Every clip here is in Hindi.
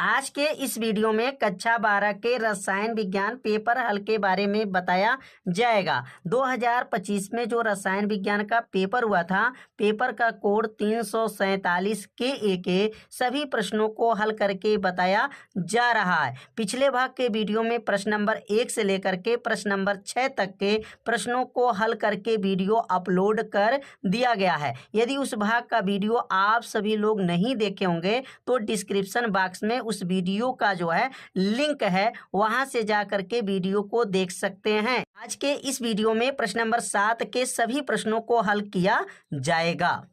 आज के इस वीडियो में कक्षा 12 के रसायन विज्ञान पेपर हल के बारे में बताया जाएगा। 2025 में जो रसायन विज्ञान का पेपर हुआ था, पेपर का कोड 347 के सभी प्रश्नों को हल करके बताया जा रहा है। पिछले भाग के वीडियो में प्रश्न नंबर 1 से लेकर के प्रश्न नंबर 6 तक के प्रश्नों को हल करके वीडियो अपलोड कर दिया गया है। यदि उस भाग का वीडियो आप सभी लोग नहीं देखे होंगे तो डिस्क्रिप्शन बॉक्स में उस वीडियो का जो है लिंक है, वहां से जा करके वीडियो को देख सकते हैं। आज के इस वीडियो में प्रश्न नंबर 7 के सभी प्रश्नों को हल किया जाएगा।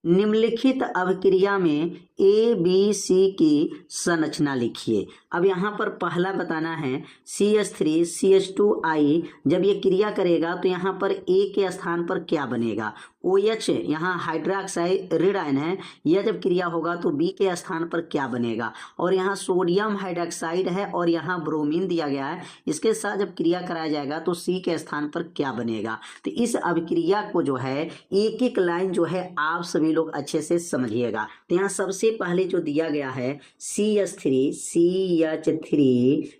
निम्नलिखित अभिक्रिया में ABC की संरचना लिखिए। अब यहाँ पर पहला बताना है CH3CH2I जब ये क्रिया करेगा तो यहाँ पर A के स्थान पर क्या बनेगा? OH यहाँ हाइड्रोक्साइड रेड आयन है, यह जब क्रिया होगा तो B के स्थान पर क्या बनेगा? और यहाँ सोडियम हाइड्रोक्साइड है और यहाँ ब्रोमीन दिया गया है, इसके साथ जब क्रिया कराया जाएगा तो C के स्थान पर क्या बनेगा? तो इस अभिक्रिया को जो है एक एक लाइन जो है आप सभी लोग अच्छे से समझिएगा। तो यहाँ सबसे पहले जो दिया गया है CH3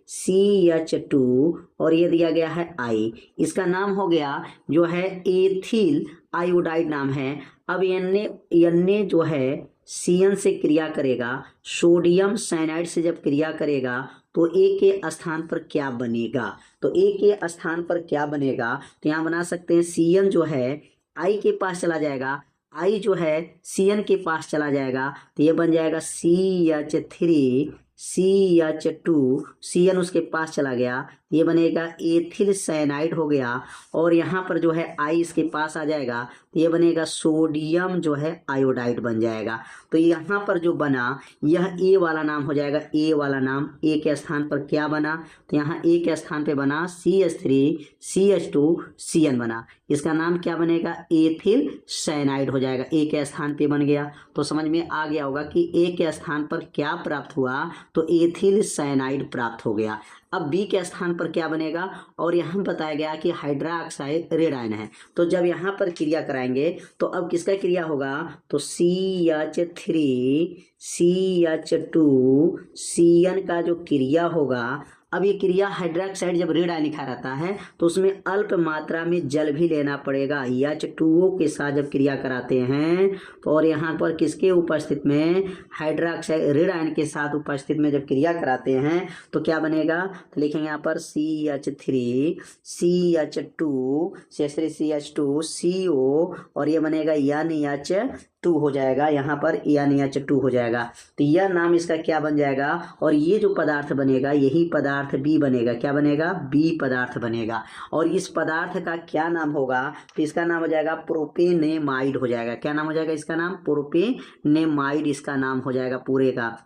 CH2 और ये दिया गया है I, इसका नाम हो गया जो है एथिल आयोडाइड नाम है। अब एन जो है CN से क्रिया करेगा, सोडियम साइनाइड से जब क्रिया करेगा तो A के स्थान पर क्या बनेगा? तो A के स्थान पर क्या बनेगा? तो यहाँ बना सकते हैं CN जो है I के पास चला जाएगा, I जो है CN के पास चला जाएगा तो ये बन जाएगा CH3 CH2, CN उसके पास चला गया, ये बनेगा एथिल साइनाइड हो गया। और यहाँ पर जो है I इसके पास आ जाएगा तो ये बनेगा सोडियम जो है आयोडाइड बन जाएगा। तो यहाँ पर जो बना यह A वाला नाम हो जाएगा। A वाला नाम A के स्थान पर क्या बना? तो यहाँ A के स्थान पे बना CH3 CH2 CN बना, इसका नाम क्या बनेगा? एथिल साइनाइड हो जाएगा। A के स्थान पे बन गया तो समझ में आ गया होगा कि A के स्थान पर क्या प्राप्त हुआ? तो एथिल साइनाइड प्राप्त हो गया। अब B के स्थान पर क्या बनेगा? और यहाँ बताया गया कि हाइड्रोक्साइड रेड आयन है, तो जब यहाँ पर क्रिया कराएंगे तो अब किसका क्रिया होगा? तो CH3 CH2 CN का जो क्रिया होगा, अब ये क्रिया हाइड्रोक्साइड जब रेड आयन लिखा रहता है तो उसमें अल्प मात्रा में जल भी लेना पड़ेगा। H2O के साथ जब क्रिया कराते हैं तो और यहाँ पर किसके उपस्थित में? हाइड्रोक्साइड रेड आयन के साथ उपस्थित में जब क्रिया कराते हैं तो क्या बनेगा? तो लिखेंगे यहाँ पर CH3 CH2 CO और ये बनेगा NH2 हो जाएगा, यहाँ पर NH2 हो जाएगा। तो यह नाम इसका क्या बन जाएगा? और ये जो पदार्थ बनेगा यही पदार्थ B बनेगा। क्या बनेगा? B पदार्थ बनेगा। और इस पदार्थ का क्या नाम होगा? तो इसका नाम हो जाएगा प्रोपेनेमाइड हो जाएगा। क्या नाम हो जाएगा इसका? नाम प्रोपेनेमाइड इसका नाम हो जाएगा पूरे का।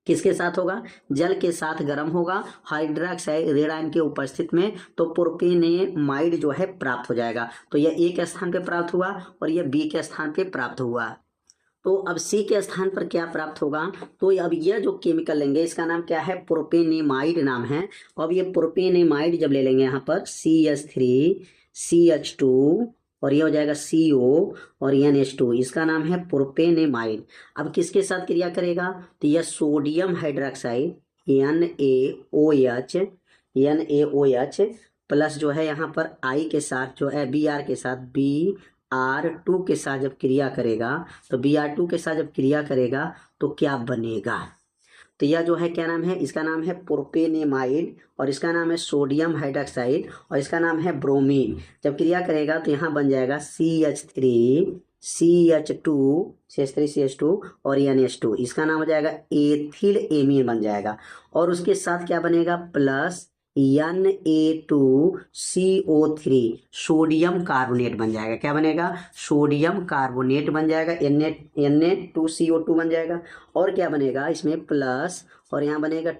किसके साथ होगा? जल के साथ गर्म होगा, हाइड्रोक्साइड रेड आयन के उपस्थित में, तो प्रोपेनेमाइड जो है प्राप्त हो जाएगा। तो यह A के स्थान पे प्राप्त हुआ और यह B के स्थान पे प्राप्त हुआ। तो अब C के स्थान पर क्या प्राप्त होगा? तो अब यह जो केमिकल लेंगे इसका नाम क्या है? प्रोपेनेमाइड नाम है। अब ये प्रोपेनेमाइड जब ले लेंगे यहाँ पर CH3 CH2 और ये हो जाएगा CO और NH2, इसका नाम है प्रोपेनेमाइड। अब किसके साथ क्रिया करेगा? तो यह सोडियम हाइड्रोक्साइड NaOH प्लस जो है यहाँ पर I के साथ जो है Br के साथ Br2 के साथ जब क्रिया करेगा तो Br2 के साथ जब क्रिया करेगा तो क्या बनेगा? तो यह जो है क्या नाम है? इसका नाम है प्रोपेनेमाइड और इसका नाम है सोडियम हाइड्रोक्साइड और इसका नाम है ब्रोमीन। जब क्रिया करेगा तो यहाँ बन जाएगा CH3 CH2 और NH2, इसका नाम हो जाएगा एथिल एमीन बन जाएगा। और उसके साथ क्या बनेगा? प्लस Na2CO3 सोडियम कार्बोनेट बन जाएगा। क्या बनेगा? सोडियम कार्बोनेट बन जाएगा। Na2CO2 बन जाएगा। और क्या बनेगा इसमें? प्लस और यहाँ बनेगा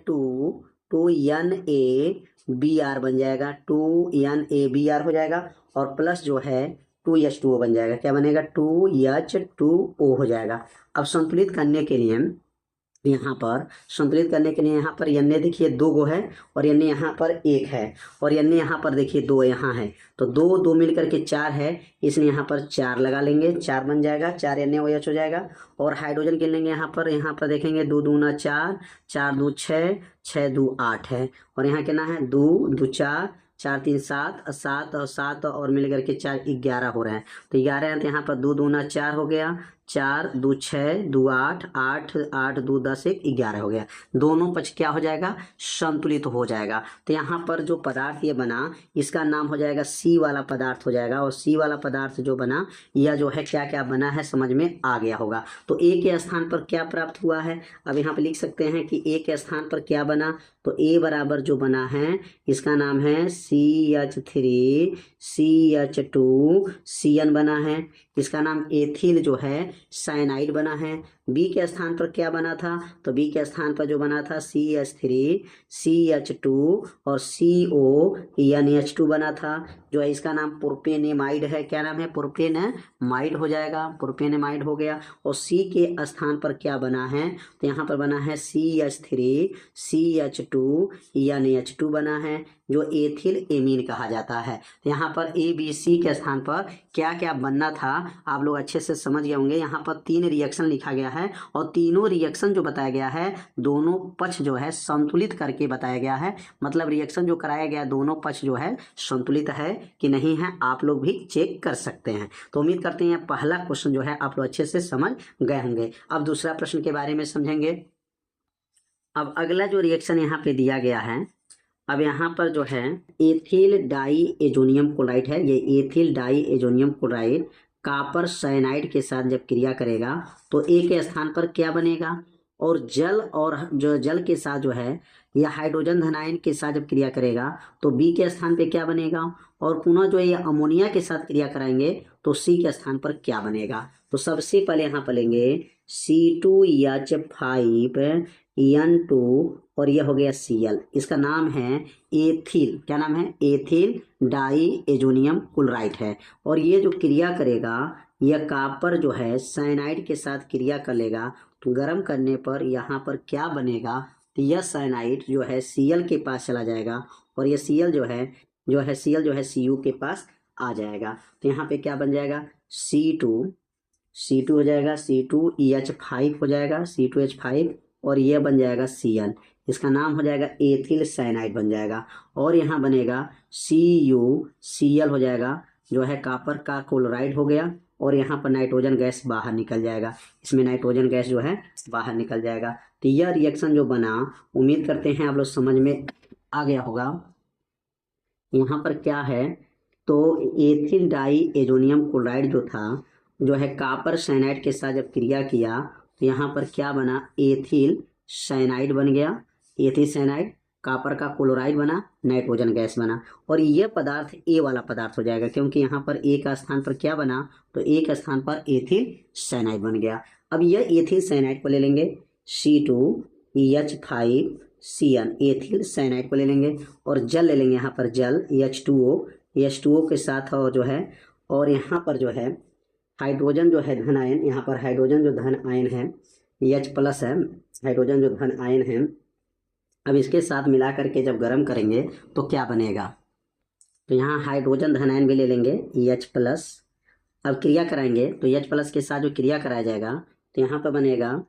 2NaBr बन जाएगा, 2NaBr हो जाएगा। और प्लस जो है 2H2O बन जाएगा। क्या बनेगा? 2H2O हो जाएगा। अब संतुलित करने के लिए यहाँ पर संतुलित करने के लिए यहाँ पर यन्ने देखिए 2 गो है और यन्ने यहाँ पर 1 है और यन्ने यहाँ पर देखिए 2 यहाँ है, तो 2 2 मिल करके 4 है, इसलिए यहाँ पर 4 लगा लेंगे, 4 बन जाएगा, 4 यन्ने OH हो जाएगा। और हाइड्रोजन गिन लेंगे यहाँ पर देखेंगे 2 दूना 4, 4 2 6, 6 2 8 है और यहाँ कितना है 2 2 4, 4 3 7, 7 और 7 और मिल करके 4 11 हो रहे हैं, तो 11 है, तो यहाँ पर 2 दूना 4 हो गया, 4 2 6 2 8, 8 8 2 10 1 11 हो गया। दोनों पक्ष क्या हो जाएगा, संतुलित हो जाएगा। तो यहाँ पर जो पदार्थ ये बना इसका नाम हो जाएगा C वाला पदार्थ हो जाएगा, और C वाला पदार्थ जो बना यह जो है क्या क्या बना है समझ में आ गया होगा। तो A के स्थान पर क्या प्राप्त हुआ है, अब यहाँ पर लिख सकते हैं कि A के स्थान पर क्या बना, तो A बराबर जो बना है इसका नाम है CH3 CH2 CN बना है, इसका नाम एथिल जो है साइनाइड बना है। बी के स्थान पर क्या बना था, तो बी के स्थान पर जो बना था CH3 CH2 और CONH2 बना था, जो है इसका नाम प्रोपेनेमाइड है। क्या नाम है, प्रोपेनेमाइड हो जाएगा, प्रोपेनेमाइड हो गया। और सी के स्थान पर क्या बना है, तो यहाँ पर बना है CH3 CH2 NH2 बना है, जो एथिल एमीन कहा जाता है। तो यहाँ पर ABC के स्थान पर क्या क्या बनना था आप लोग अच्छे से समझ गए होंगे। यहाँ पर 3 रिएक्शन लिखा गया है और तीनों रिएक्शन जो बताया गया है दोनों पक्ष जो है संतुलित करके बताया गया है, मतलब रिएक्शन जो कराया गया दोनों पक्ष जो है संतुलित है कि नहीं है, आप लोग भी चेक कर सकते हैं। तो उम्मीद करते हैं पहला क्वेश्चन जो है आप लोग अच्छे से समझ गए होंगे। अब दूसरा प्रश्न के बारे में समझेंगे। अब अगला जो रिएक्शन यहाँ पे दिया गया है, अब यहाँ पर जो है एथिल डाई एजोनियम क्लोराइड है, ये ethyl diazonium chloride copper cyanide के साथ जब क्रिया करेगा तो ए के स्थान पर क्या बनेगा, और जल और जो जल के साथ जो है यह हाइड्रोजन धनायन के साथ जब क्रिया करेगा तो बी के स्थान पे क्या बनेगा, और पुनः जो ये अमोनिया के साथ क्रिया कराएंगे तो सी के स्थान पर क्या बनेगा। तो सबसे पहले यहाँ पर लेंगे C2H5N2 और यह हो गया Cl, इसका नाम है एथिल, क्या नाम है, एथिल डाई एजोनियम क्लोराइड है। और ये जो क्रिया करेगा यह कॉपर जो है साइनाइड के साथ क्रिया कर लेगा, तो गर्म करने पर यहाँ पर क्या बनेगा, तो यह साइनाइड जो है Cl के पास चला जाएगा और यह Cl जो है Cl जो है Cu के पास आ जाएगा। तो यहाँ पे क्या बन जाएगा, C2 हो जाएगा, C2H5 हो जाएगा, C2H5 और यह बन जाएगा Cl, इसका नाम हो जाएगा एथिल साइनाइड बन जाएगा। और यहाँ बनेगा CuCl हो जाएगा, जो है कॉपर का क्लोराइड हो गया, और यहाँ पर नाइट्रोजन गैस बाहर निकल जाएगा, इसमें नाइट्रोजन गैस जो है बाहर निकल जाएगा। तो यह रिएक्शन जो बना उम्मीद करते हैं आप लोग समझ में आ गया होगा। यहाँ पर क्या है, तो एथिल डाई एजोनियम क्लोराइड जो था जो है कॉपर साइनाइड के साथ जब क्रिया किया तो यहाँ पर क्या बना, एथिल साइनाइड बन गया, एथिल साइनाइड, कॉपर का क्लोराइड बना, नाइट्रोजन गैस बना, और यह पदार्थ ए वाला पदार्थ हो जाएगा, क्योंकि यहाँ पर ए का स्थान पर क्या बना, तो ए के स्थान पर एथिल साइनाइड बन गया। अब यह एथिल साइनाइड को ले लेंगे C2H5CN, एथिल साइनाइड को ले लेंगे, और जल ले लेंगे, यहाँ पर जल H2O के साथ और जो है, और यहाँ पर जो है हाइड्रोजन जो है धन आयन, यहाँ पर हाइड्रोजन जो धन आयन है H+ है, हाइड्रोजन जो धन आयन है, अब इसके साथ मिला करके जब गर्म करेंगे तो क्या बनेगा, तो यहाँ हाइड्रोजन धन आयन भी ले लेंगे H+, अब क्रिया कराएंगे तो H+ के साथ जो क्रिया कराया जाएगा तो यहाँ पर बनेगा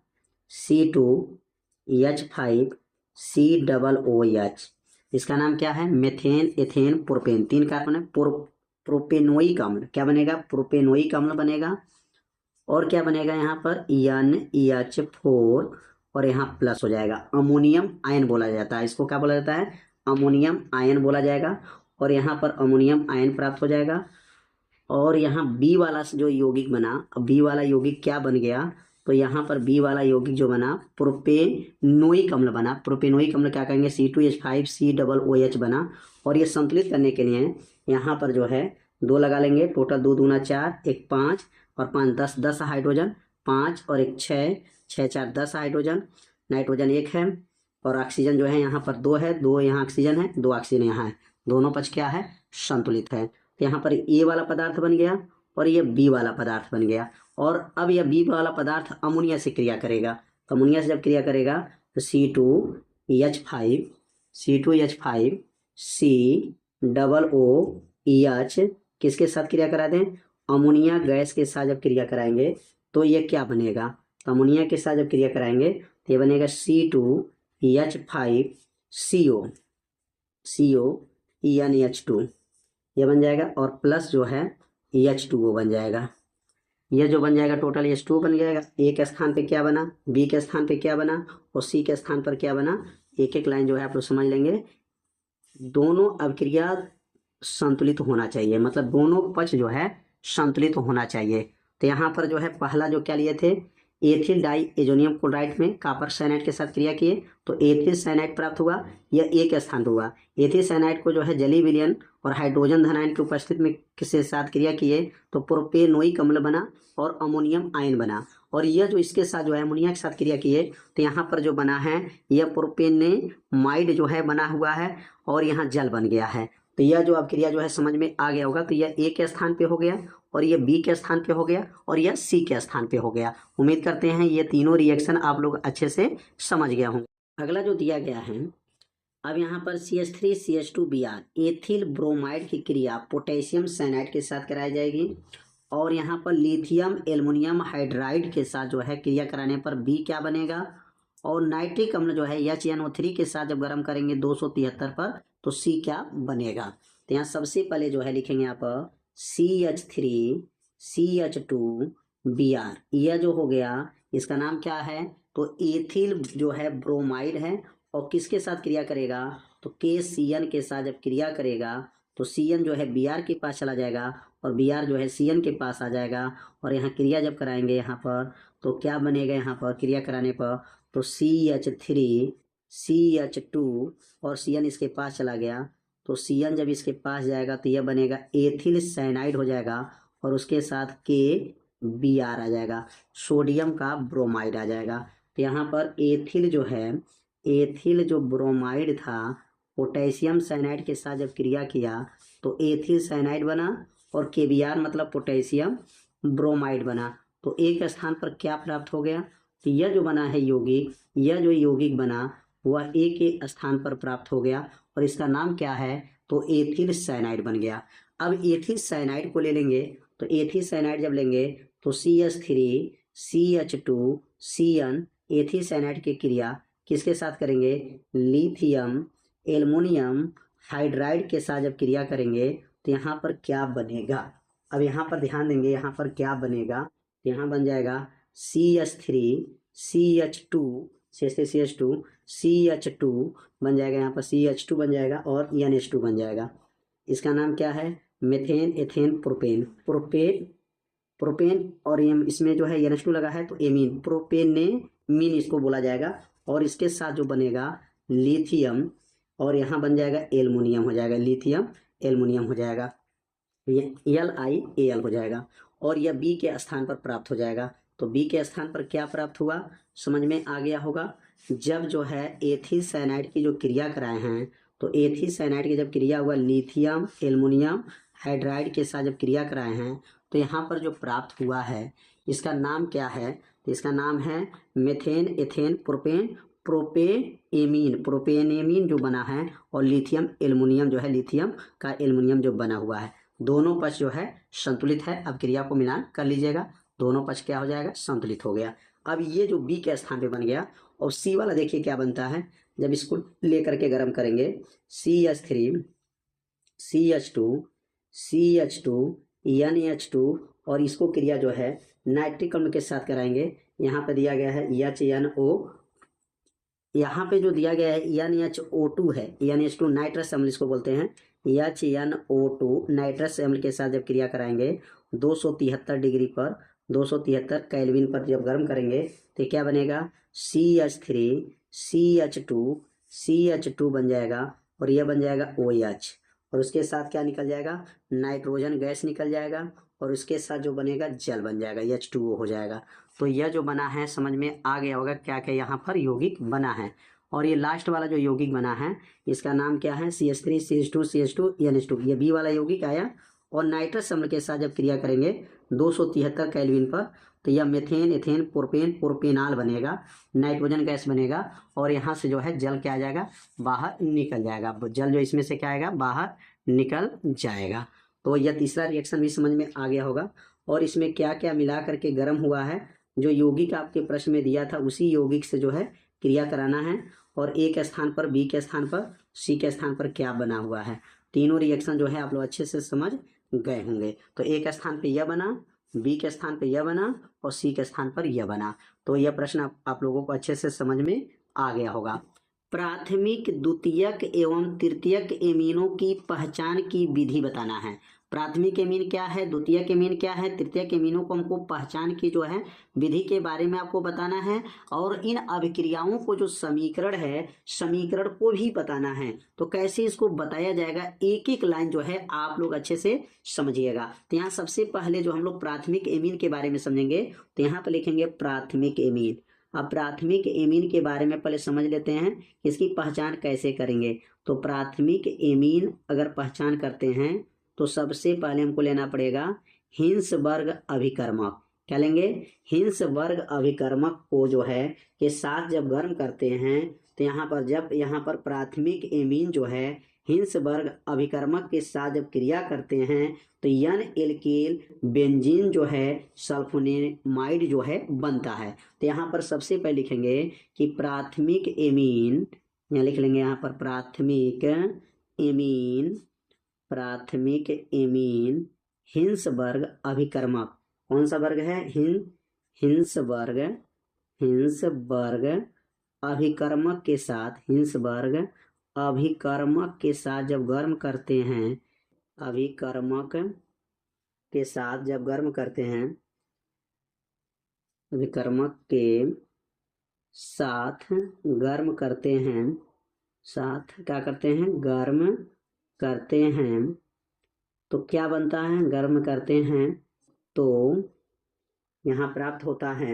C2H5COOH, इसका नाम क्या है, मेथेन एथेन प्रोपेन, 3 कार्बन है, प्रोपेनोइक अम्ल, क्या बनेगा, प्रोपेनोइक अम्ल बनेगा। और क्या बनेगा यहाँ पर NH4 और यहाँ प्लस हो जाएगा, अमोनियम आयन बोला जाता है, इसको क्या बोला जाता है, अमोनियम आयन बोला जाएगा, और यहाँ पर अमोनियम आयन प्राप्त हो जाएगा। और यहाँ बी वाला जो यौगिक बना, बी वाला यौगिक क्या बन गया, तो यहाँ पर बी वाला यौगिक जो बना प्रोपेनोइक अम्ल बना, प्रोपेनोइक अम्ल क्या कहेंगे, C2H5COOH बना। और ये संतुलित करने के लिए यहाँ पर जो है 2 लगा लेंगे, टोटल 2 दूना 4, 1 5 और 5 10 हाइड्रोजन, 5 और 1 6, 6 4 10 हाइड्रोजन, नाइट्रोजन 1 है, और ऑक्सीजन जो है यहाँ पर 2 है, 2 यहाँ ऑक्सीजन है, 2 ऑक्सीजन यहाँ है, दोनों पक्ष क्या है, संतुलित है। तो यहाँ पर ए वाला पदार्थ बन गया और ये बी वाला पदार्थ बन गया, और अब यह बी वाला पदार्थ अमोनिया से क्रिया करेगा, तो अमोनिया से जब क्रिया करेगा तो C2H5 COOH किसके साथ क्रिया करा दें, अमोनिया गैस के साथ जब क्रिया कराएंगे तो ये क्या बनेगा, तो अमोनिया के साथ जब क्रिया कराएंगे तो ये बनेगा C2H5CO NH2 ये बन जाएगा, और प्लस जो है H2O बन जाएगा। ये जो बन जाएगा टोटल H2O बन जाएगा। ए के स्थान पे क्या बना, बी के स्थान पे क्या बना और सी के स्थान पर क्या बना, एक एक लाइन जो है आप लोग समझ लेंगे। दोनों अभिक्रिया संतुलित होना चाहिए, मतलब दोनों पक्ष जो है संतुलित होना चाहिए। तो यहाँ पर जो है पहला जो क्या लिए थे, एथिल डाई एजोनियम क्लोराइड में कॉपर साइनाइड के साथ क्रिया किए तो एथिल साइनाइड प्राप्त हुआ, यह ए के स्थान पर हुआ। एथिल साइनाइड को जो है जलीय विलयन और हाइड्रोजन धनायन की उपस्थिति में किसके साथ क्रिया किए तो प्रोपेनोइक अम्ल बना और अमोनियम आयन बना। और यह जो इसके साथ जो है अमोनिया के साथ क्रिया किए तो यहाँ पर जो बना है यह प्रोपेनेमाइड जो है बना हुआ है और यहाँ जल बन गया है। तो यह जो अब क्रिया जो है समझ में आ गया होगा। तो यह ए के स्थान पे हो गया और यह बी के स्थान पे हो गया और यह सी के स्थान पे हो गया। उम्मीद करते हैं ये तीनों रिएक्शन आप लोग अच्छे से समझ गया होंगे। अगला जो दिया गया है, अब यहाँ पर CH3CH2Br एथिल ब्रोमाइड की क्रिया पोटेशियम साइनाइड के साथ कराई जाएगी और यहाँ पर लिथियम एल्युमिनियम हाइड्राइड के साथ जो है क्रिया कराने पर बी क्या बनेगा, और नाइट्रिक अम्ल जो है HNO3 के साथ जब गर्म करेंगे 273 पर तो सी क्या बनेगा। तो यहाँ सबसे पहले जो है लिखेंगे यहाँ पर CH3CH2Br, यह जो हो गया इसका नाम क्या है तो एथिल जो है ब्रोमाइड है और किसके साथ क्रिया करेगा तो KCN के साथ जब क्रिया करेगा तो CN जो है Br के पास चला जाएगा और Br जो है CN के पास आ जाएगा और यहाँ क्रिया जब कराएंगे यहाँ पर तो क्या बनेगा, यहाँ पर क्रिया कराने पर तो CH3CH2 और CN इसके पास चला गया तो CN जब इसके पास जाएगा तो यह बनेगा एथिल साइनाइड हो जाएगा और उसके साथ KBr आ जाएगा, सोडियम का ब्रोमाइड आ जाएगा। तो यहाँ पर एथिल जो है, एथिल जो ब्रोमाइड था पोटेशियम साइनाइड के साथ जब क्रिया किया तो एथिल साइनाइड बना और KBr मतलब पोटेशियम ब्रोमाइड बना। तो एक स्थान पर क्या प्राप्त हो गया, तो यह जो बना है यौगिक, यह जो यौगिक बना वह ए के स्थान पर प्राप्त हो गया और इसका नाम क्या है तो एथिल साइनाइड बन गया। अब एथिल साइनाइड को ले लेंगे तो एथिल साइनाइड जब लेंगे तो CH3CH2CN एथिल साइनाइड की क्रिया किसके साथ करेंगे, लिथियम एल्युमिनियम हाइड्राइड के साथ जब क्रिया करेंगे तो यहाँ पर क्या बनेगा। अब यहाँ पर ध्यान देंगे, यहाँ पर क्या बनेगा, तो यहाँ बन जाएगा CH3CH2 बन जाएगा, यहाँ पर CH2 बन जाएगा और NH2 बन जाएगा। इसका नाम क्या है, मेथेन एथेन प्रोपेन और इसमें जो है NH2 लगा है तो एमीन, प्रोपेनेमीन इसको बोला जाएगा और इसके साथ जो बनेगा लिथियम और यहाँ बन जाएगा एल्युमिनियम हो जाएगा, लिथियम एल्युमिनियम हो जाएगा, LiAl हो जाएगा और यह बी के स्थान पर प्राप्त हो जाएगा। तो बी के स्थान पर क्या प्राप्त हुआ समझ में आ गया होगा। जब जो है एथिल साइनाइड की जो क्रिया कराए हैं तो एथिल साइनाइड की जब क्रिया हुआ लिथियम एल्युमिनियम हाइड्राइड के साथ जब क्रिया कराए हैं तो यहाँ पर जो प्राप्त हुआ है इसका नाम क्या है, तो इसका नाम है मेथेन एथेन प्रोपेनेमीन जो बना है और लिथियम एल्युमिनियम जो है, लिथियम का एल्युमिनियम जो बना हुआ है, दोनों पक्ष जो है संतुलित है। अब क्रिया को मिलान कर लीजिएगा, दोनों पक्ष क्या हो जाएगा, संतुलित हो गया। अब ये जो बी के स्थान पे बन गया और सी वाला देखिए क्या बनता है, जब इसको लेकर के गर्म करेंगे CH3CH2 NH2 और इसको क्रिया जो है नाइट्रिक अम्ल के साथ कराएंगे। यहाँ पे दिया गया है HNO, यहाँ पे जो दिया गया है NH2 है, NH2 नाइट्रस अम्ल इसको बोलते हैं, HNO2 नाइट्रस अम्ल के साथ जब क्रिया कराएंगे 273 डिग्री पर 273 केल्विन पर जब गर्म करेंगे तो क्या बनेगा CH3CH2 बन जाएगा और यह बन जाएगा OH और उसके साथ क्या निकल जाएगा, नाइट्रोजन गैस निकल जाएगा और उसके साथ जो बनेगा जल बन जाएगा, H2O हो जाएगा। तो यह जो बना है समझ में आ गया होगा क्या क्या यहाँ पर यौगिक बना है। और ये लास्ट वाला जो यौगिक बना है इसका नाम क्या है CH3CH2 NH2, ये बी वाला यौगिक आया और नाइट्रस अम्ल के साथ जब क्रिया करेंगे 273 केल्विन पर, तो यह मेथेन, एथेन, प्रोपेन, प्रोपेनाल बनेगा, नाइट्रोजन गैस बनेगा और यहाँ से जो है जल क्या आ जाएगा, बाहर निकल जाएगा। जल जो इसमें से क्या आएगा, बाहर निकल जाएगा। तो यह तीसरा रिएक्शन भी समझ में आ गया होगा। और इसमें क्या क्या मिला करके गर्म हुआ है, जो यौगिक आपके प्रश्न में दिया था उसी यौगिक से जो है क्रिया कराना है, और ए के स्थान पर, बी के स्थान पर, सी के स्थान पर क्या बना हुआ है। तीनों रिएक्शन जो है आप लोग अच्छे से समझ गए होंगे। तो ए के स्थान पे यह बना, बी के स्थान पे यह बना और सी के स्थान पर यह बना। तो यह प्रश्न आप लोगों को अच्छे से समझ में आ गया होगा। प्राथमिक, द्वितीयक एवं तृतीयक एमीनों की पहचान की विधि बताना है। प्राथमिक एमीन क्या है, द्वितीयक एमीन क्या है, तृतीयक एमीनों को हमको पहचान की जो है विधि के बारे में आपको बताना है। और इन अभिक्रियाओं को जो समीकरण है, समीकरण को भी बताना है। तो कैसे इसको बताया जाएगा, एक एक लाइन जो है आप लोग अच्छे से समझिएगा। तो यहाँ सबसे पहले जो हम लोग प्राथमिक एमीन के बारे में समझेंगे, तो यहाँ पर लिखेंगे प्राथमिक एमीन। अब प्राथमिक एमीन के बारे में पहले समझ लेते हैं कि इसकी पहचान कैसे करेंगे। तो प्राथमिक एमीन अगर पहचान करते हैं तो सबसे पहले हमको लेना पड़ेगा हिंसबर्ग अभिकर्मक। क्या लेंगे, हिंसबर्ग अभिकर्मक को जो है के साथ जब गर्म करते हैं, तो यहाँ पर जब यहाँ पर प्राथमिक एमीन जो है हिंसबर्ग अभिकर्मक के साथ जब क्रिया करते हैं, तो यन एल्किल बेंजीन जो है सल्फोनेमाइड जो है बनता है। तो यहाँ पर सबसे पहले लिखेंगे कि प्राथमिक एमीन, यहाँ लिख लेंगे यहाँ पर प्राथमिक एमीन, प्राथमिक एमीन हिंसबर्ग अभिकर्मक। कौन सा वर्ग है, हिंसबर्ग, हिंसबर्ग अभिकर्मक के साथ, हिंसबर्ग अभिकर्मक के साथ जब गर्म करते हैं, अभिकर्मक के साथ जब गर्म करते हैं, अभिकर्मक के साथ गर्म करते हैं, साथ क्या करते हैं, गर्म करते हैं, तो क्या बनता है, गर्म करते हैं तो यहाँ प्राप्त होता है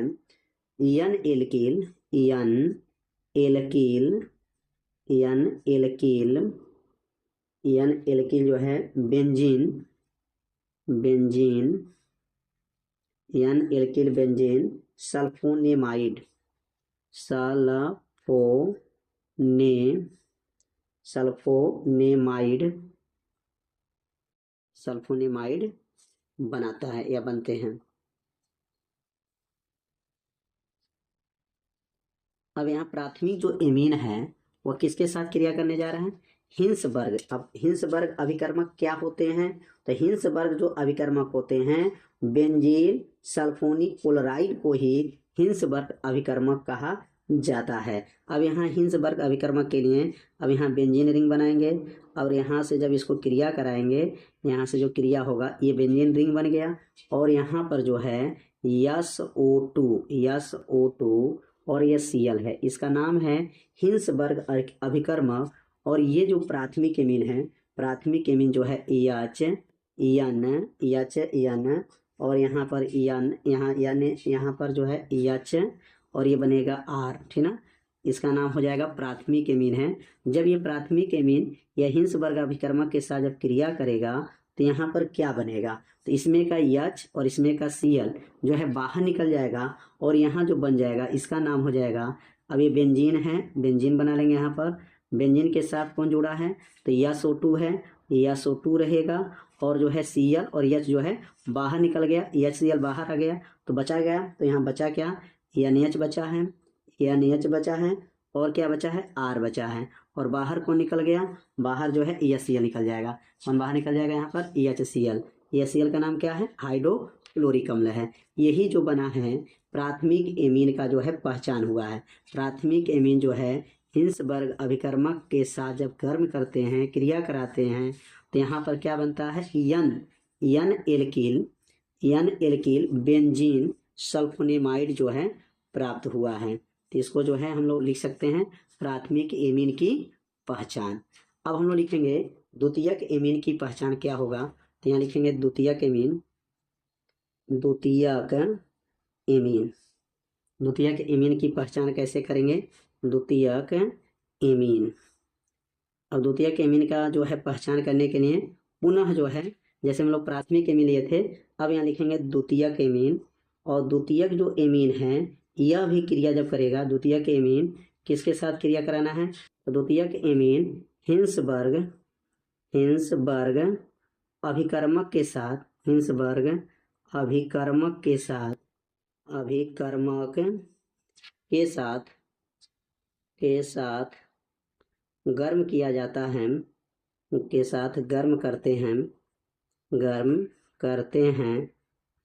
N alkyl, N alkyl, N alkyl, N alkyl जो है benzene, benzene, N alkyl benzene sulphonamide, sulphonamide, sulphonamide बनाता है या बनते हैं। अब यहाँ प्राथमिक जो एमीन है वह किसके साथ क्रिया करने जा रहे हैं, हिंसबर्ग। अब हिंसबर्ग अभिकर्मक क्या होते हैं, तो हिंसबर्ग जो अभिकर्मक होते हैं बेंजीन सल्फोनिक क्लोराइड को ही हिंसबर्ग अभिकर्मक कहा जाता है। अब यहाँ हिंसबर्ग अभिकर्मक के लिए अब यहाँ बेंजीन रिंग बनाएंगे, और यहाँ से जब इसको क्रिया कराएंगे, यहाँ से जो क्रिया होगा ये बेंजीन रिंग बन गया, और यहाँ पर जो है SO2 और ये Cl है, इसका नाम है हिंसबर्ग अभिकर्मक। और ये जो प्राथमिक एमीन है, प्राथमिक एमीन जो है EN और यहाँ पर यहाँ पर जो है EH और ये बनेगा R, ठीक ना, इसका नाम हो जाएगा प्राथमिक एमीन है। जब ये प्राथमिक एमीन या हिंसबर्ग अभिकर्मक के साथ जब क्रिया करेगा तो यहाँ पर क्या बनेगा, तो इसमें का H और इसमें का Cl जो है बाहर निकल जाएगा, और यहाँ जो बन जाएगा इसका नाम हो जाएगा, अब ये बेंजीन है, बेंजीन बना लेंगे। यहाँ पर बेंजीन के साथ कौन जुड़ा है, तो SO2 है, SO2 रहेगा, और जो है Cl और H जो है बाहर निकल गया, HCl बाहर आ गया तो बचा गया, तो यहाँ बचा क्या, NH बचा है, NH बचा है, और क्या बचा है, R बचा है, और बाहर कौन निकल गया, बाहर जो है HCl निकल जाएगा। कौन बाहर निकल जाएगा, यहाँ पर HCl, HCl का नाम क्या है, हाइड्रोक्लोरिक अम्ल है। यही जो बना है प्राथमिक एमीन का जो है पहचान हुआ है। प्राथमिक एमीन जो है हिंसबर्ग अभिकर्मक के साथ जब गर्म करते हैं, क्रिया कराते हैं, तो यहाँ पर क्या बनता है, यन एल्किल बेंजीन सल्फोनेमाइड जो है प्राप्त हुआ है। तो इसको जो है हम लोग लिख सकते हैं प्राथमिक एमीन की पहचान। अब हम लोग लिखेंगे द्वितीयक एमीन की पहचान क्या होगा, तो यहाँ लिखेंगे द्वितीयक एमीन, द्वितीयक एमीन की पहचान कैसे करेंगे, द्वितीयक एमीन। अब द्वितीयक एमीन का जो है पहचान करने के लिए पुनः जो है जैसे हम लोग प्राथमिक एमीन लिए थे, अब यहाँ लिखेंगे द्वितीयक एमीन। और द्वितीयक जो एमीन है यह भी क्रिया जब करेगा, द्वितीयक एमीन किसके साथ क्रिया कराना है, तो द्वितीयक एमीन हिंसबर्ग अभिकर्मक के साथ, हिंसबर्ग अभिकर्मक के साथ गर्म किया जाता है, के साथ गर्म करते हैं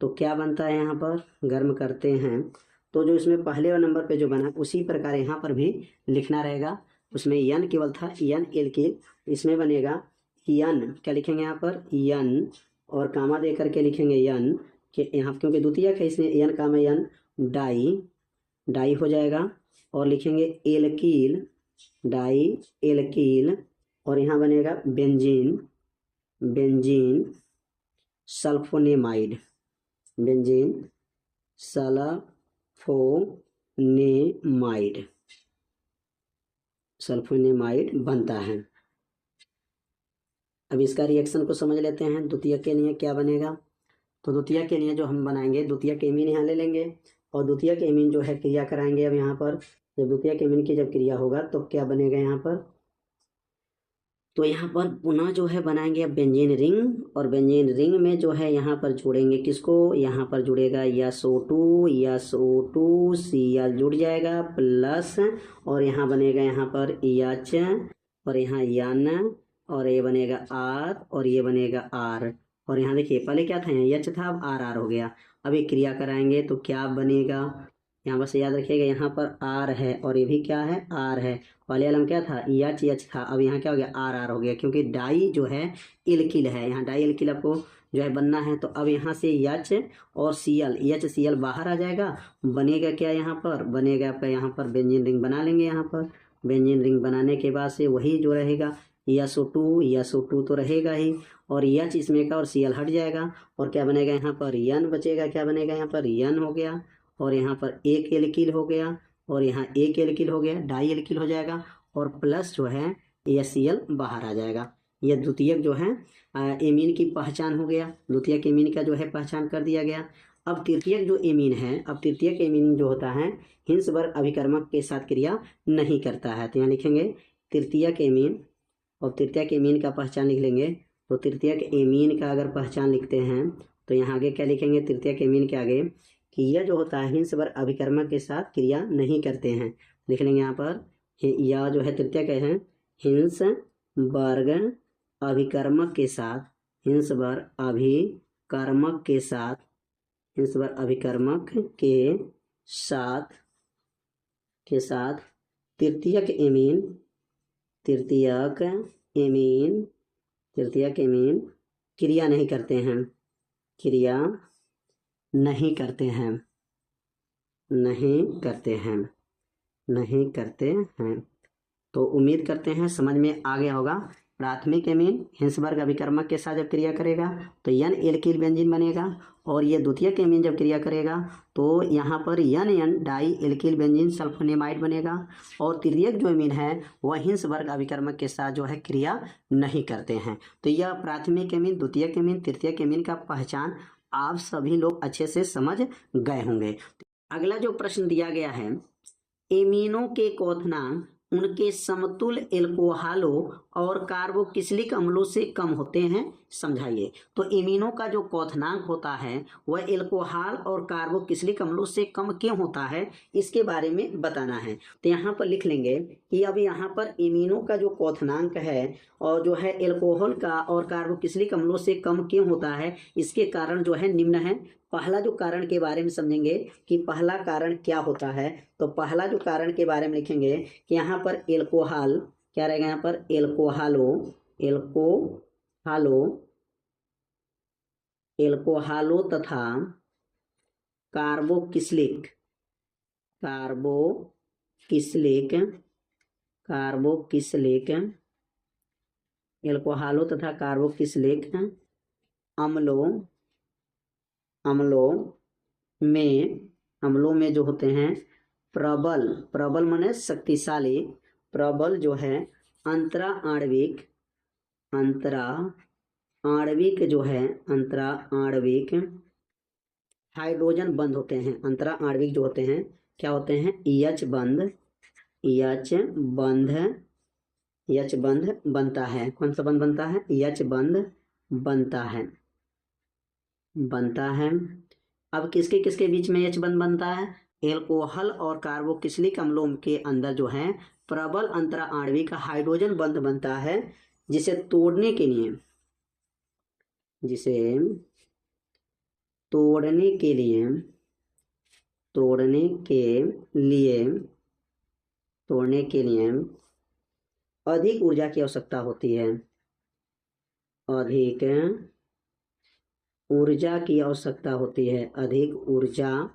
तो क्या बनता है यहाँ पर, गर्म करते हैं। तो जो इसमें पहले वाले नंबर पे जो बना उसी प्रकार यहाँ पर भी लिखना रहेगा। उसमें यन केवल था, यन एल्किल, इसमें बनेगा यन, क्या लिखेंगे यहाँ पर यन, और कामा दे करके लिखेंगे यन कि यहाँ, क्योंकि द्वितीयक है इसमें यन कामा यन, डाई हो जाएगा। और लिखेंगे एल्कील, डाई एल्कील, और यहाँ बनेगा बेंजीन सल्फोनेमाइड, सल्फोनेमाइड बनता है। अब इसका रिएक्शन को समझ लेते हैं। द्वितीयक के लिए क्या बनेगा, तो द्वितीयक के लिए जो हम बनाएंगे, द्वितीयक एमीन यहाँ ले लेंगे और द्वितीयक एमीन जो है क्रिया कराएंगे। अब यहाँ पर जब द्वितीयक एमीन की जब क्रिया होगा तो क्या बनेगा यहाँ पर, तो यहाँ पर पुनः जो है बनाएंगे अब बेंजीन रिंग, और बेंजीन रिंग में जो है यहाँ पर जोड़ेंगे किसको, यहाँ पर जुड़ेगा SO2 Cl जुड़ जाएगा प्लस, और यहाँ बनेगा यहाँ पर H, और यहाँ यन, और ये बनेगा R, और ये बनेगा R। और यहाँ देखिए पहले क्या था, यहाँ H था, अब RR हो गया। अब ये क्रिया कराएंगे तो क्या बनेगा, यहाँ बस याद रखिएगा यहाँ पर R है और ये भी क्या है, R है। पहले वाला क्या था, H था, अब यहाँ क्या हो गया, RR हो गया, क्योंकि डाई जो है एल्किल है, यहाँ डाई एल्किल आपको जो है बनना है। तो अब यहाँ से H और HCl बाहर आ जाएगा, बनेगा क्या यहाँ पर, बनेगा आपका यहाँ पर बेंजीन रिंग बना लेंगे। यहाँ पर बेंजीन रिंग बनाने के बाद से वही जो रहेगा SO2 तो रहेगा ही, और H इसमें का और Cl हट जाएगा, और क्या बनेगा यहाँ पर यन बचेगा, क्या बनेगा यहाँ पर यन हो गया, और यहाँ पर एक एल्किल हो गया, और यहाँ एक एल्किल हो गया, डाई एल्किल हो जाएगा, और प्लस जो है HCl बाहर आ जाएगा। यह द्वितीयक जो है एमीन की पहचान हो गया, द्वितीयक एमीन का जो है पहचान कर दिया गया। अब तृतीयक जो एमीन है, अब तृतीयक एमीन जो होता है हिंसबर्ग अभिकर्मक के साथ क्रिया नहीं करता है। तो यहाँ लिखेंगे तृतीयक एमीन, और तृतीयक एमीन का पहचान लिख लेंगे। तो तृतीयक एमीन का अगर पहचान लिखते हैं तो यहाँ आगे क्या लिखेंगे, तृतीयक एमीन के आगे कि यह जो होता है हिंसबर्ग अभिकर्मक के साथ क्रिया नहीं करते हैं। लिख लेंगे यहाँ पर यह जो है तृतीयक है हिंसबर्ग अभिकर्मक के साथ, हिंसबर्ग अभिकर्मक के साथ तृतीयक एमीन क्रिया नहीं करते हैं। तो उम्मीद करते हैं समझ में आ गया होगा। प्राथमिक एमीन हिंसबर्ग अभिकर्मक के साथ जब क्रिया करेगा तो यन एल्किल बेंजीन बनेगा, और ये द्वितीयक एमीन जब क्रिया करेगा तो यहाँ पर यन डाई एल्किल बेंजीन सल्फोनेमाइड बनेगा। और तृतीयक जो एमीन है वह हिंसबर्ग अभिकर्मक के साथ जो है क्रिया नहीं करते हैं। तो यह प्राथमिक एमीन, द्वितीयक एमीन, तृतीयक एमीन का पहचान आप सभी लोग अच्छे से समझ गए होंगे। अगला जो प्रश्न दिया गया है, एमीनों के क्वथनांक उनके समतुल्य एल्कोहलों और कार्बोक्सिलिक अम्लों से कम होते हैं, समझाइए। तो एमीनों का जो क्वथनांक होता है वह एल्कोहल और कार्बोक्सिलिक अम्लों से कम क्यों होता है, इसके बारे में बताना है। तो यहाँ पर लिख लेंगे कि अब यहाँ पर एमीनों का जो क्वथनांक है और जो है एल्कोहल का और कार्बोक्सिलिक अम्लों से कम क्यों होता है, इसके कारण जो है निम्न है। पहला जो कारण के बारे में समझेंगे कि पहला कारण क्या होता है। तो पहला जो कारण के बारे में लिखेंगे कि यहाँ पर एल्कोहल क्या रहेगा, यहाँ पर एल्कोहलो तथा कार्बोक्सिलिक एल्कोहलों तथा कार्बोक्सिलिक अम्लों में जो होते हैं प्रबल माने शक्तिशाली, प्रबल जो है अंतरा आणविक जो है अंतरा आणविक हाइड्रोजन बंध होते हैं। अंतरा आणविक जो होते हैं क्या होते हैं, एच बंध, एच बंध, एच बंध बनता है। कौन सा बंध बनता है, एच बंध बनता है, बनता है। अब किसके किसके बीच में एच बंध बनता है, एल्कोहल और कार्बोक्सिलिक अम्लों के अंदर जो है प्रबल अंतरा आणविक हाइड्रोजन बंध बनता है, जिसे तोड़ने के लिए, जिसे तोड़ने के लिए, तोड़ने के लिए, तोड़ने के लिए अधिक ऊर्जा की आवश्यकता होती है, अधिक ऊर्जा की आवश्यकता होती है, अधिक ऊर्जा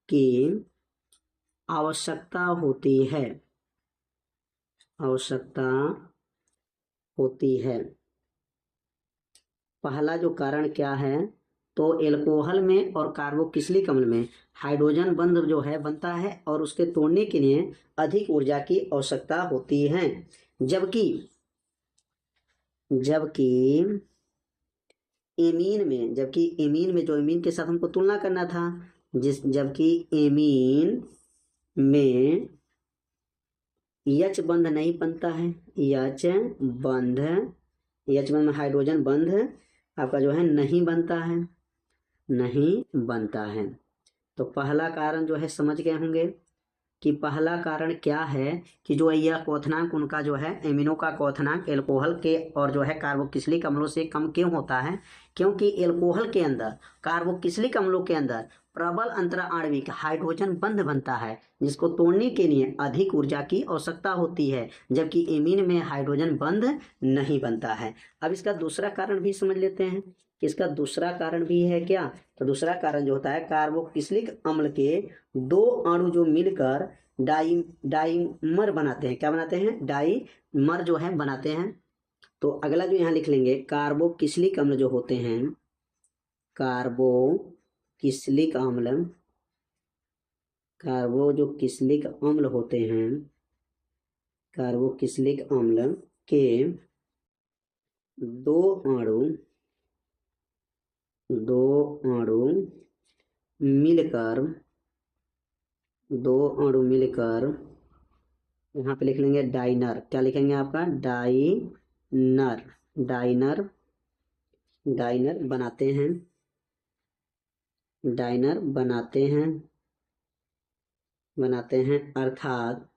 की आवश्यकता होती है, आवश्यकता होती है। पहला जो कारण क्या है, तो एल्कोहल में और कार्बोक्सिलिक अम्ल में हाइड्रोजन बंध जो है बनता है और उसके तोड़ने के लिए अधिक ऊर्जा की आवश्यकता होती है। जबकि एमीन में, जबकि एमीन में जो एमीन के साथ हमको तुलना करना था, जबकि एमीन में एच बंध नहीं बनता है, एच बंध में हाइड्रोजन बंध आपका जो है नहीं बनता है, नहीं बनता है। तो पहला कारण जो है समझ गए होंगे कि पहला कारण क्या है कि जो यह क्वथनांक उनका जो है एमिनो का क्वथनांक एल्कोहल के और जो है कार्बोक्सिलिक अम्लों से कम क्यों होता है, क्योंकि एल्कोहल के अंदर, कार्बोक्सिलिक अम्लों के अंदर प्रबल अंतरा आणविक हाइड्रोजन बंध बनता है, जिसको तोड़ने के लिए अधिक ऊर्जा की आवश्यकता होती है, जबकि एमीन में हाइड्रोजन बंध नहीं बनता है। अब इसका दूसरा कारण भी समझ लेते हैं। इसका दूसरा कारण भी है क्या, तो दूसरा कारण जो होता है कार्बोक्सिलिक अम्ल के दो अणु जो मिलकर डाइमर बनाते हैं, क्या बनाते हैं, डाइमर जो है बनाते हैं। तो अगला जो यहाँ लिख लेंगे, कार्बोक्सिलिक अम्ल जो होते हैं, कार्बोक्सिलिक अम्ल, कार्बोक्सिलिक अम्ल होते हैं, कार्बोक्सिलिक अम्ल के दो अणु मिलकर यहाँ पे लिख लेंगे डाइनर, क्या लिखेंगे आपका, डाइनर बनाते हैं, डाइनर बनाते हैं अर्थात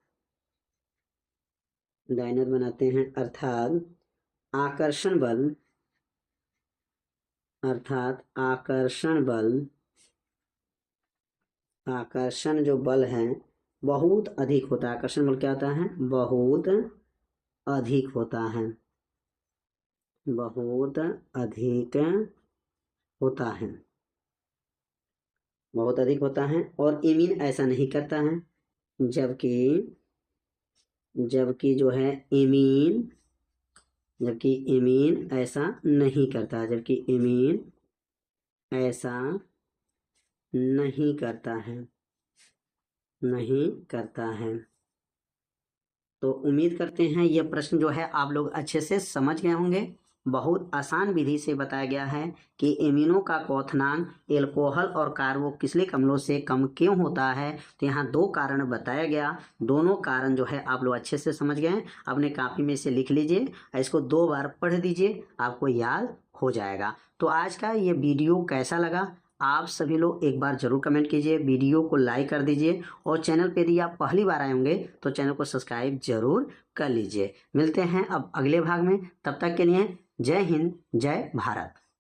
डाइनर बनाते हैं अर्थात आकर्षण बल, अर्थात आकर्षण जो बल है बहुत अधिक होता है। आकर्षण बल क्या होता है, बहुत अधिक होता है, बहुत अधिक होता है, बहुत अधिक होता है। और एमीन ऐसा नहीं करता है, जबकि जो है एमीन, जबकि एमीन ऐसा नहीं करता, जबकि एमीन ऐसा नहीं करता है, नहीं करता है। तो उम्मीद करते हैं यह प्रश्न जो है आप लोग अच्छे से समझ गए होंगे। बहुत आसान विधि से बताया गया है कि एमिनो का क्वथनांक एल्कोहल और कार्बोक्सिलिक अम्लों से कम क्यों होता है। तो यहाँ दो कारण बताया गया, दोनों कारण जो है आप लोग अच्छे से समझ गए। अपने कॉपी में से लिख लीजिए, इसको 2 बार पढ़ दीजिए, आपको याद हो जाएगा। तो आज का ये वीडियो कैसा लगा आप सभी लोग एक बार जरूर कमेंट कीजिए, वीडियो को लाइक कर दीजिए और चैनल पे यदि आप पहली बार आए होंगे तो चैनल को सब्सक्राइब जरूर कर लीजिए। मिलते हैं अब अगले भाग में, तब तक के लिए जय हिंद, जय भारत।